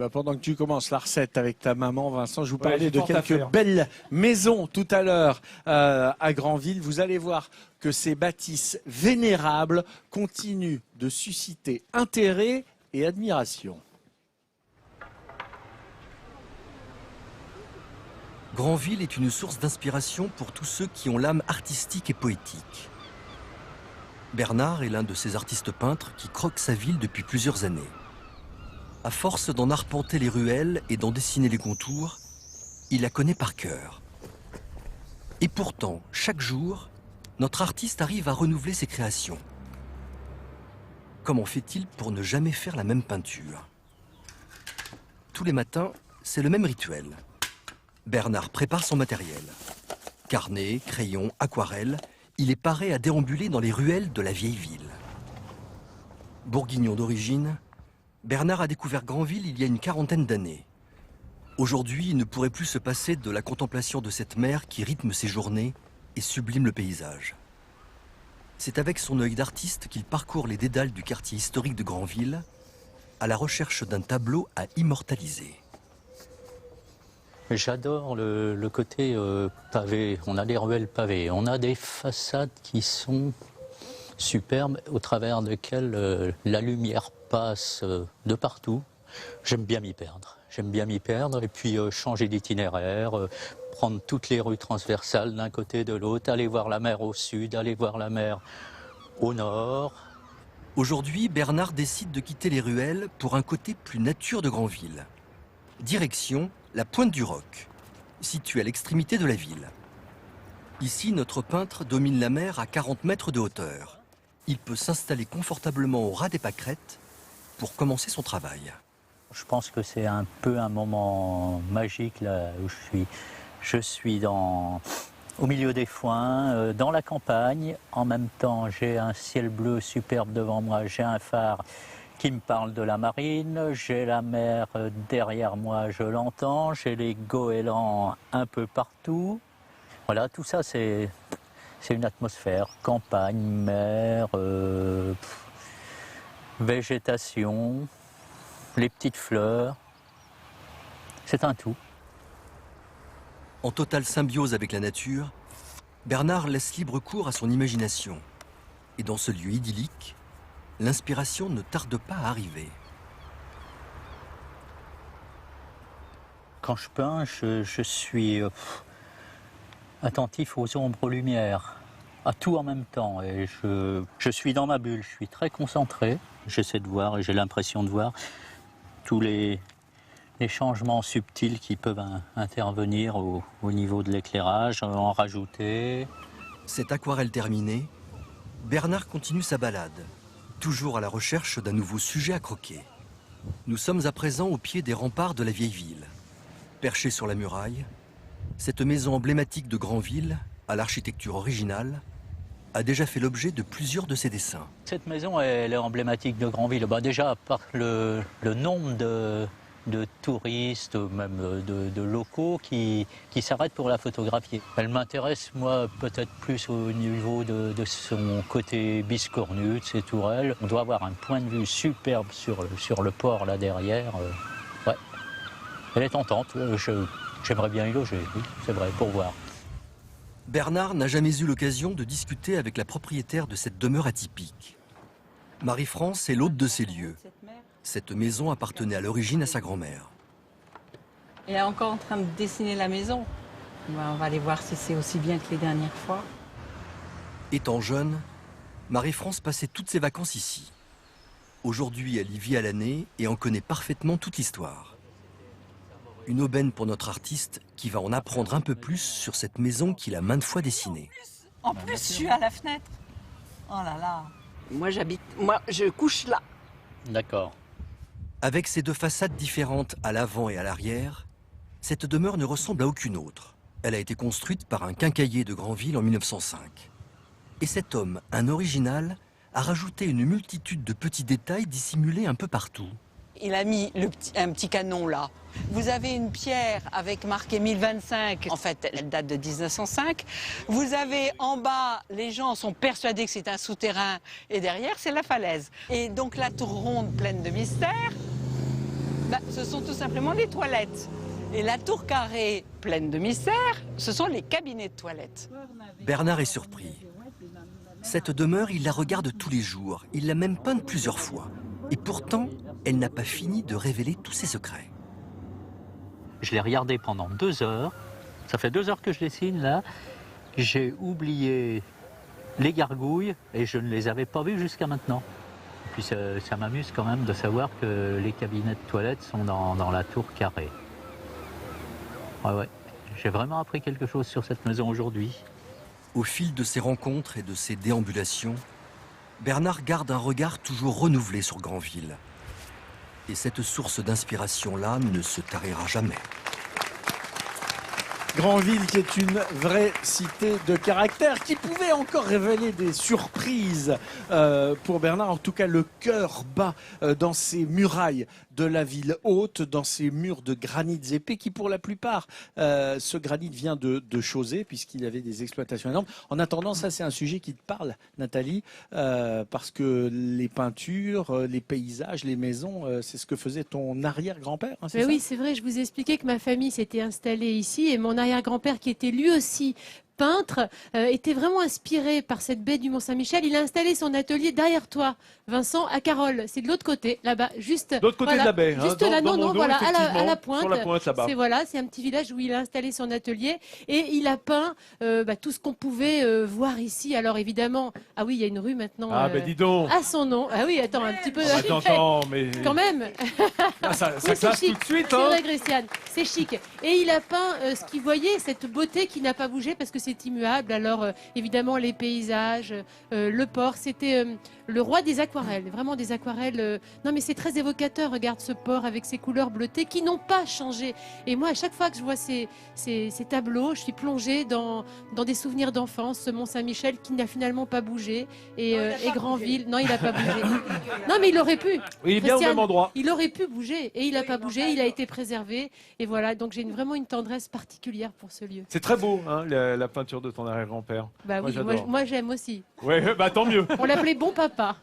Pendant que tu commences la recette avec ta maman, Vincent, je vous Ouais, parlais j'ai de fort à quelques faire. belles maisons tout à l'heure à Granville. Vous allez voir que ces bâtisses vénérables continuent de susciter intérêt et admiration. Granville est une source d'inspiration pour tous ceux qui ont l'âme artistique et poétique. Bernard est l'un de ces artistes peintres qui croquent sa ville depuis plusieurs années. À force d'en arpenter les ruelles et d'en dessiner les contours, il la connaît par cœur. Et pourtant, chaque jour, notre artiste arrive à renouveler ses créations. Comment fait-il pour ne jamais faire la même peinture? Tous les matins, c'est le même rituel. Bernard prépare son matériel. Carnet, crayon, aquarelle, il est paré à déambuler dans les ruelles de la vieille ville. Bourguignon d'origine, Bernard a découvert Granville il y a une quarantaine d'années. Aujourd'hui, il ne pourrait plus se passer de la contemplation de cette mer qui rythme ses journées et sublime le paysage. C'est avec son œil d'artiste qu'il parcourt les dédales du quartier historique de Granville à la recherche d'un tableau à immortaliser. J'adore le côté pavé. On a des ruelles pavées. On a des façades qui sont superbes, au travers desquelles la lumière passe de partout. J'aime bien m'y perdre. J'aime bien m'y perdre et puis changer d'itinéraire, prendre toutes les rues transversales d'un côté de l'autre, aller voir la mer au sud, aller voir la mer au nord. Aujourd'hui, Bernard décide de quitter les ruelles pour un côté plus nature de Granville. Direction la Pointe du Roc, située à l'extrémité de la ville. Ici, notre peintre domine la mer à 40 mètres de hauteur. Il peut s'installer confortablement au ras des pâquerettes pour commencer son travail. Je pense que c'est un peu un moment magique là où je suis. Je suis au milieu des foins, dans la campagne. En même temps, j'ai un ciel bleu superbe devant moi, j'ai un phare qui me parle de la marine, j'ai la mer derrière moi, je l'entends, j'ai les goélands un peu partout. Voilà, tout ça c'est une atmosphère, campagne, mer, végétation, les petites fleurs, c'est un tout. En totale symbiose avec la nature, Bernard laisse libre cours à son imagination. Et dans ce lieu idyllique, l'inspiration ne tarde pas à arriver. Quand je peins, je suis attentif aux ombres, aux lumières, à tout en même temps. Et je suis dans ma bulle, je suis très concentré. J'essaie de voir et j'ai l'impression de voir tous les changements subtils qui peuvent intervenir au niveau de l'éclairage, en rajouter. Cette aquarelle terminée, Bernard continue sa balade, toujours à la recherche d'un nouveau sujet à croquer. Nous sommes à présent au pied des remparts de la vieille ville. Perchée sur la muraille, cette maison emblématique de Granville, à l'architecture originale, a déjà fait l'objet de plusieurs de ses dessins. Cette maison, elle est emblématique de Granville. Déjà, par le nombre de touristes, même de locaux qui s'arrêtent pour la photographier. Elle m'intéresse, moi, peut-être plus au niveau de son côté biscornu, de ses tourelles. On doit avoir un point de vue superbe sur le port, là derrière. Ouais. Elle est tentante. J'aimerais bien y loger, oui, c'est vrai, pour voir. Bernard n'a jamais eu l'occasion de discuter avec la propriétaire de cette demeure atypique. Marie-France est l'hôte de ces lieux. Cette maison appartenait à l'origine à sa grand-mère. Elle est encore en train de dessiner la maison. On va aller voir si c'est aussi bien que les dernières fois. Étant jeune, Marie-France passait toutes ses vacances ici. Aujourd'hui, elle y vit à l'année et en connaît parfaitement toute l'histoire. Une aubaine pour notre artiste qui va en apprendre un peu plus sur cette maison qu'il a maintes fois dessinée. En plus, je suis à la fenêtre. Oh là là. Moi, je couche là. D'accord. Avec ses deux façades différentes à l'avant et à l'arrière, cette demeure ne ressemble à aucune autre. Elle a été construite par un quincaillier de Granville en 1905. Et cet homme, un original, a rajouté une multitude de petits détails dissimulés un peu partout. Il a mis un petit canon là. Vous avez une pierre avec marqué 1025. En fait, elle date de 1905. Vous avez en bas, les gens sont persuadés que c'est un souterrain. Et derrière, c'est la falaise. Et donc la tour ronde pleine de mystères. Ce sont tout simplement les toilettes. Et la tour carrée pleine de mystères, ce sont les cabinets de toilettes. Bernard est surpris. Cette demeure, il la regarde tous les jours. Il l'a même peinte plusieurs fois. Et pourtant, elle n'a pas fini de révéler tous ses secrets. Je l'ai regardé pendant 2 heures. Ça fait 2 heures que je dessine là. J'ai oublié les gargouilles et je ne les avais pas vues jusqu'à maintenant. Et puis ça m'amuse quand même de savoir que les cabinets de toilettes sont dans la tour carrée. Ouais. J'ai vraiment appris quelque chose sur cette maison aujourd'hui. Au fil de ses rencontres et de ses déambulations, Bernard garde un regard toujours renouvelé sur Granville. Et cette source d'inspiration-là ne se tarira jamais. Granville qui est une vraie cité de caractère, qui pouvait encore révéler des surprises pour Bernard, en tout cas le cœur bat dans ces murailles de la ville haute, dans ces murs de granit épais qui pour la plupart, ce granit vient de Chauzé puisqu'il avait des exploitations énormes. En attendant, ça c'est un sujet qui te parle, Nathalie, parce que les peintures, les paysages, les maisons, c'est ce que faisait ton arrière-grand-père, hein, c'est ça ? Oui, c'est vrai, je vous ai expliqué que ma famille s'était installée ici et mon arrière-grand-père qui était lui aussi peintre, était vraiment inspiré par cette baie du Mont-Saint-Michel. Il a installé son atelier derrière toi, Vincent, à Carole. C'est de l'autre côté, là-bas, juste. De l'autre côté voilà, de la baie, hein, juste là, dans non, Mondo, voilà, à la pointe. sur la pointe là-bas. C'est un petit village où il a installé son atelier et il a peint tout ce qu'on pouvait voir ici. Alors évidemment, ah oui, il y a une rue maintenant. Ah ben dis donc. À son nom. Ah oui, attends, un petit peu. Attends, mais Quand même. ah, ça Oui, c'est classe chic. tout de suite. C'est Hein. vrai, Christiane, c'est chic. Et il a peint ce qu'il voyait, cette beauté qui n'a pas bougé parce que c'est immuable. Alors évidemment les paysages, le port, c'était le roi des aquarelles, vraiment des aquarelles. Non mais c'est très évocateur, regarde ce port avec ses couleurs bleutées qui n'ont pas changé. Et moi à chaque fois que je vois ces tableaux, je suis plongée dans des souvenirs d'enfance, ce Mont-Saint-Michel qui n'a finalement pas bougé. Et Granville, non il n'a pas bougé. Non mais il aurait pu. Oui, il est bien au Christiane, même endroit. il aurait pu bouger et il n'a pas bougé, il a été préservé. Et voilà, donc j'ai vraiment une tendresse particulière pour ce lieu. C'est très beau, hein, la peinture de ton arrière-grand-père. Bah oui, j'adore. moi j'aime aussi. Ouais, bah tant mieux. On l'appelait bon papa.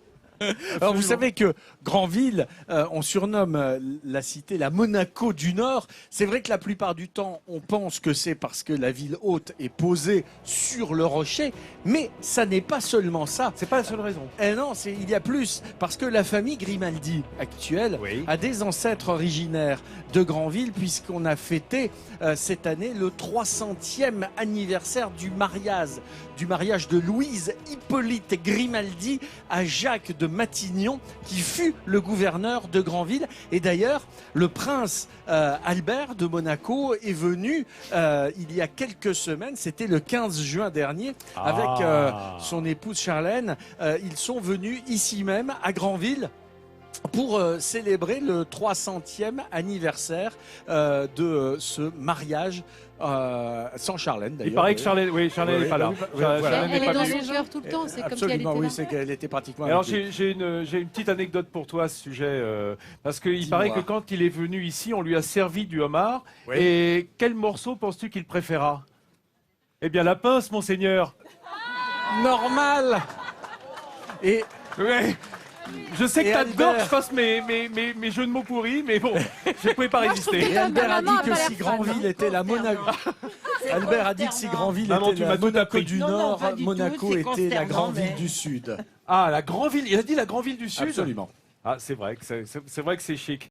Alors vous savez que Granville, on surnomme la cité la Monaco du Nord. C'est vrai que la plupart du temps, on pense que c'est parce que la ville haute est posée sur le rocher, mais ça n'est pas seulement ça. C'est pas la seule raison. Eh non, il y a plus, parce que la famille Grimaldi actuelle Oui. a des ancêtres originaires de Granville, puisqu'on a fêté cette année le 300e anniversaire du mariage de Louise Hippolyte Grimaldi à Jacques de Matignon, qui fut le gouverneur de Granville. Et d'ailleurs, le prince Albert de Monaco est venu il y a quelques semaines, c'était le 15 juin dernier, avec son épouse Charlène. Ils sont venus ici même, à Granville, pour célébrer le 300e anniversaire de ce mariage sans Charlène d'ailleurs. Il paraît que Charlène n'est pas là. Charlène Elle n'est est pas dans venue. son cœur tout le temps, c'est comme si elle Absolument, était oui, là. c'est qu'elle était pratiquement Alors avec lui. j'ai une petite anecdote pour toi à ce sujet, parce qu'il paraît que quand il est venu ici, on lui a servi du homard. Oui. Et quel morceau penses-tu qu'il préféra? Eh bien la pince, monseigneur. Normal. Et Ouais. Je sais que Et t'adores que Albert. je fasse mes jeux de mots pourris, mais bon, je ne pouvais pas résister. Et Albert a dit maman a que pas si l'air fan, Granville hein. était la Monaco. Albert a dit que si Granville Maman, tu était m'as la tout Monaco appris. du Non, non, Nord, pas du tout, Monaco c'est était la consternant, Grande-Ville mais- du Sud. Ah, la Grandville, il a dit la Grandville du Sud. Absolument. Ah, c'est vrai que c'est vrai que c'est chic.